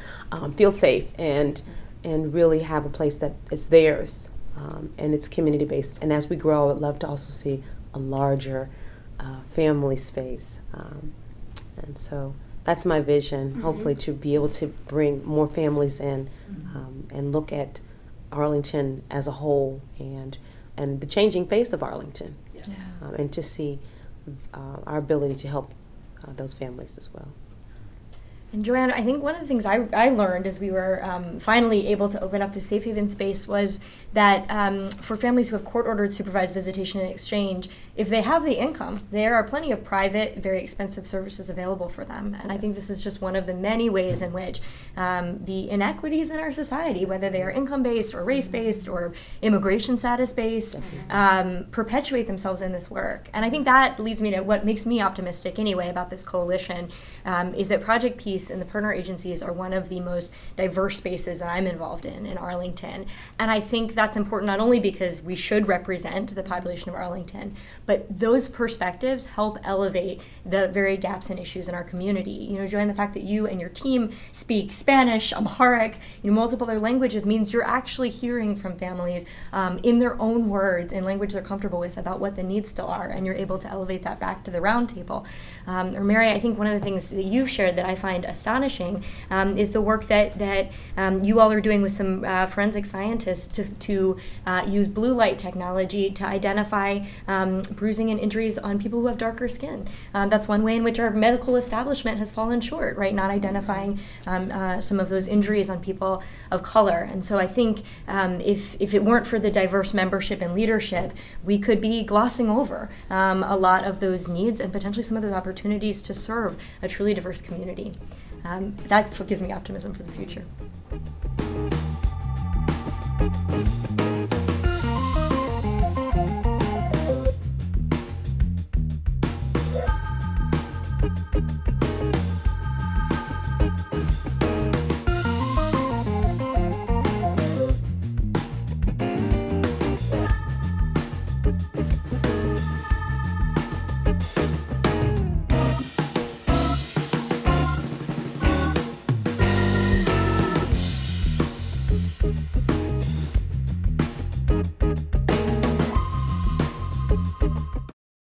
feel safe and really have a place that it's theirs. And it's community-based. And as we grow, I'd love to also see a larger family space. And so that's my vision, hopefully to be able to bring more families in and look at Arlington as a whole and the changing face of Arlington. Yes. And to see our ability to help those families as well. And Joanne, I think one of the things I learned as we were finally able to open up the Safe Haven space was that for families who have court-ordered supervised visitation and exchange, if they have the income, there are plenty of private, very expensive services available for them. And I think this is just one of the many ways in which the inequities in our society, whether they are income-based or race-based or immigration status-based, perpetuate themselves in this work. And I think that leads me to what makes me optimistic anyway about this coalition, is that Project Peace and the partner agencies are one of the most diverse spaces that I'm involved in Arlington. And I think that's important not only because we should represent the population of Arlington, but those perspectives help elevate the very gaps and issues in our community. You know, Joanne, the fact that you and your team speak Spanish, Amharic, multiple other languages means you're actually hearing from families in their own words, in language they're comfortable with, about what the needs still are, and you're able to elevate that back to the round table. Or Mary, I think one of the things that you've shared that I find astonishing is the work that you all are doing with some forensic scientists to use blue light technology to identify bruising and injuries on people who have darker skin. That's one way in which our medical establishment has fallen short, right? Not identifying some of those injuries on people of color. And so I think if it weren't for the diverse membership and leadership, we could be glossing over a lot of those needs and potentially some of those opportunities to serve a truly diverse community. That's what gives me optimism for the future.